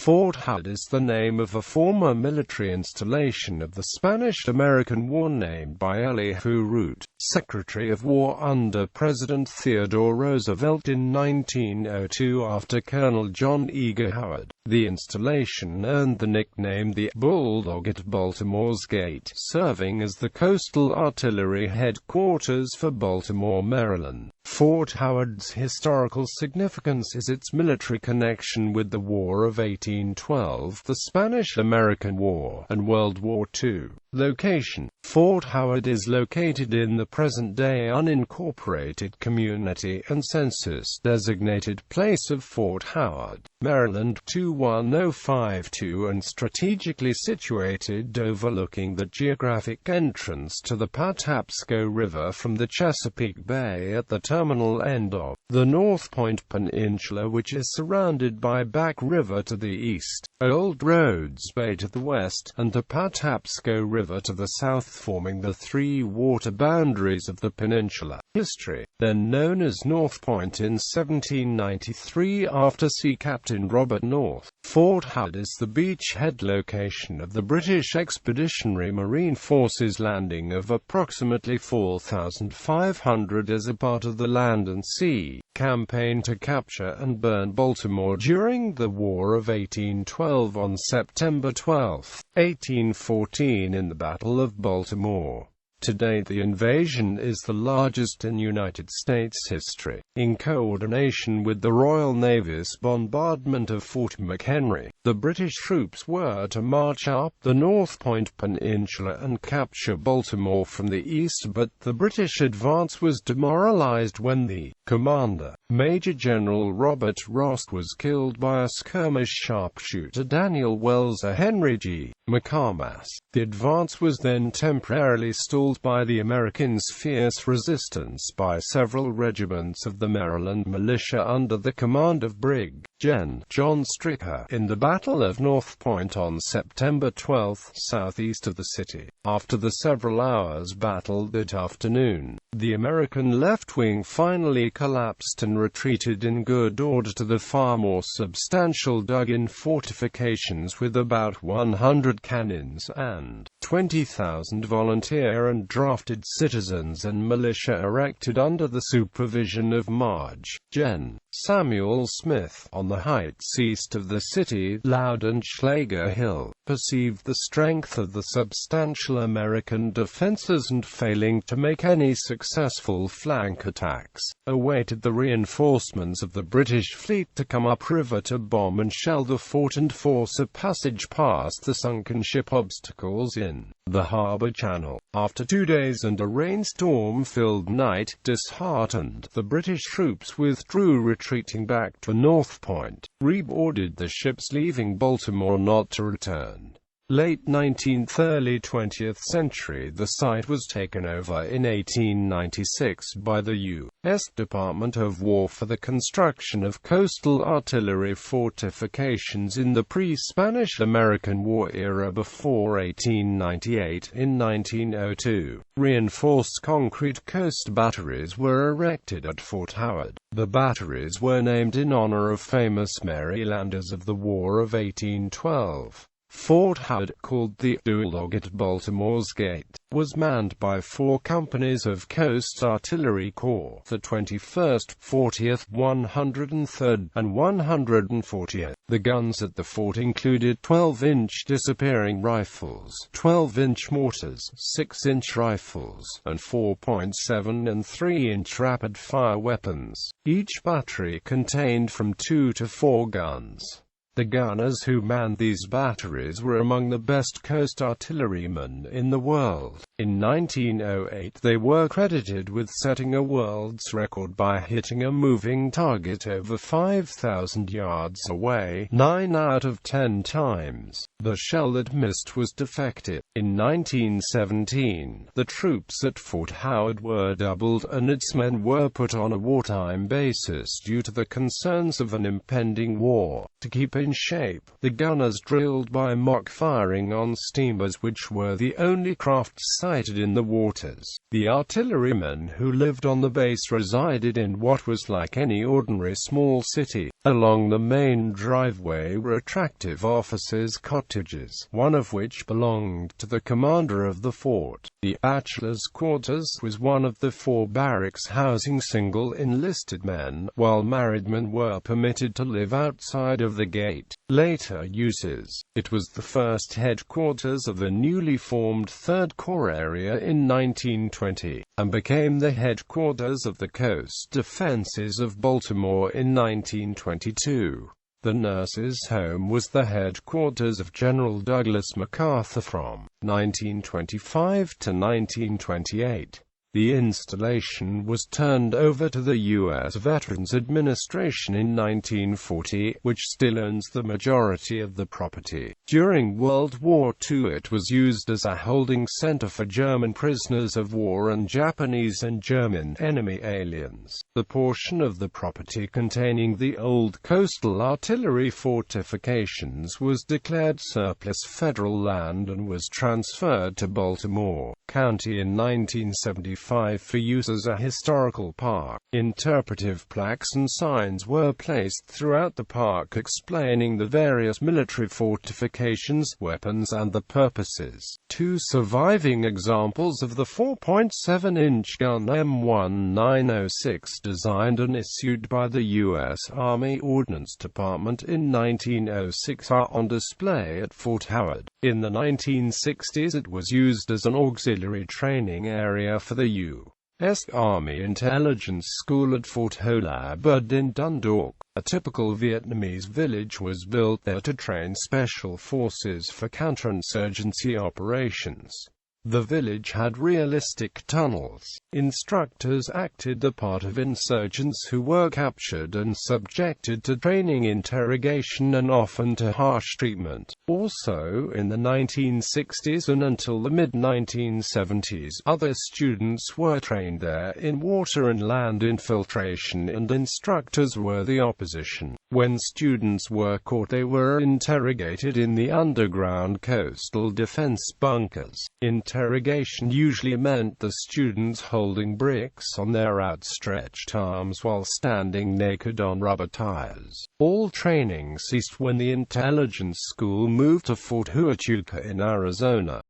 Fort Howard is the name of a former military installation of the Spanish-American War named by Elihu Root, Secretary of War under President Theodore Roosevelt in 1902 after Colonel John E. Howard. The installation earned the nickname the Bulldog at Baltimore's Gate, serving as the coastal artillery headquarters for Baltimore, Maryland. Fort Howard's historical significance is its military connection with the War of 1812, the Spanish-American War, and World War II. Location: Fort Howard is located in the present-day unincorporated community and census-designated place of Fort Howard, Maryland, 21052 and strategically situated overlooking the geographic entrance to the Patapsco River from the Chesapeake Bay at the terminal end of the North Point Peninsula, which is surrounded by Back River to the east, Old Rhodes Bay to the west, and the Patapsco River to the south, forming the three water boundaries of the peninsula. History: then known as North Point in 1793 after Sea Captain Robert North. Fort Howard is the beachhead location of the British Expeditionary Marine Force's landing of approximately 4,500 as a part of the Land and Sea campaign to capture and burn Baltimore during the War of 1812 on September 12, 1814 in the Battle of Baltimore. Today the invasion is the largest in United States history, in coordination with the Royal Navy's bombardment of Fort McHenry. The British troops were to march up the North Point Peninsula and capture Baltimore from the east, but the British advance was demoralized when the commander, Major General Robert Ross, was killed by a skirmish sharpshooter Daniel Wells or Henry G. McCarmas. The advance was then temporarily stalled by the Americans' fierce resistance by several regiments of the Maryland militia under the command of Brig. Gen. John Stricker, in the Battle of North Point on September 12, southeast of the city. After the several hours battle that afternoon, the American left wing finally collapsed and retreated in good order to the far more substantial dug-in fortifications with about 100 cannons and 20,000 volunteer and drafted citizens and militia erected under the supervision of Marge. Gen. Samuel Smith. On the heights east of the city, Loud and Schlager Hill perceived the strength of the substantial American defenses and, failing to make any successful flank attacks, awaited the reinforcements of the British fleet to come upriver to bomb and shell the fort and force a passage past the sunken ship obstacles in the harbor channel. After 2 days and a rainstorm-filled night, disheartened, the British troops withdrew, retreating back to North Point, reboarded the ships leaving Baltimore not to return. Late 19th, early 20th century, the site was taken over in 1896 by the U.S. Department of War for the construction of coastal artillery fortifications in the pre-Spanish-American War era before 1898. In 1902, reinforced concrete coast batteries were erected at Fort Howard. The batteries were named in honor of famous Marylanders of the War of 1812. Fort Howard, called the Bulldog at Baltimore's Gate, was manned by 4 companies of Coast Artillery Corps, the 21st, 40th, 103rd, and 140th. The guns at the fort included 12-inch disappearing rifles, 12-inch mortars, 6-inch rifles, and 4.7 and 3-inch rapid-fire weapons. Each battery contained from 2 to 4 guns. The gunners who manned these batteries were among the best coast artillerymen in the world. In 1908 they were credited with setting a world's record by hitting a moving target over 5,000 yards away 9 out of 10 times. The shell that missed was defective. In 1917, the troops at Fort Howard were doubled and its men were put on a wartime basis due to the concerns of an impending war. To keep in shape, the gunners drilled by mock firing on steamers, which were the only craft sight sighted in the waters. The artillerymen who lived on the base resided in what was like any ordinary small city. Along the main driveway were attractive officers' cottages, one of which belonged to the commander of the fort. The bachelor's quarters was one of the 4 barracks housing single enlisted men, while married men were permitted to live outside of the gate. Later uses. It was the first headquarters of the newly formed 3rd Corps area in 1920, and became the headquarters of the Coast Defenses of Baltimore in 1922. The nurses' home was the headquarters of General Douglas MacArthur from 1925 to 1928. The installation was turned over to the U.S. Veterans Administration in 1940, which still owns the majority of the property. During World War II it was used as a holding center for German prisoners of war and Japanese and German enemy aliens. The portion of the property containing the old coastal artillery fortifications was declared surplus federal land and was transferred to Baltimore County in 1975 for use as a historical park. Interpretive plaques and signs were placed throughout the park explaining the various military fortifications, weapons and the purposes. 2 surviving examples of the 4.7-inch gun M1906 designed and issued by the U.S. Army Ordnance Department in 1906 are on display at Fort Howard. In the 1960s it was used as an auxiliary training area for the U.S. Army Intelligence School at Fort Holabird in Dundalk. A typical Vietnamese village was built there to train special forces for counterinsurgency operations. The village had realistic tunnels. Instructors acted the part of insurgents who were captured and subjected to training, interrogation and often to harsh treatment. Also, in the 1960s and until the mid-1970s, other students were trained there in water and land infiltration, and instructors were the opposition. When students were caught, they were interrogated in the underground coastal defense bunkers. Interrogation usually meant the students holding bricks on their outstretched arms while standing naked on rubber tires. All training ceased when the intelligence school moved to Fort Huachuca in Arizona.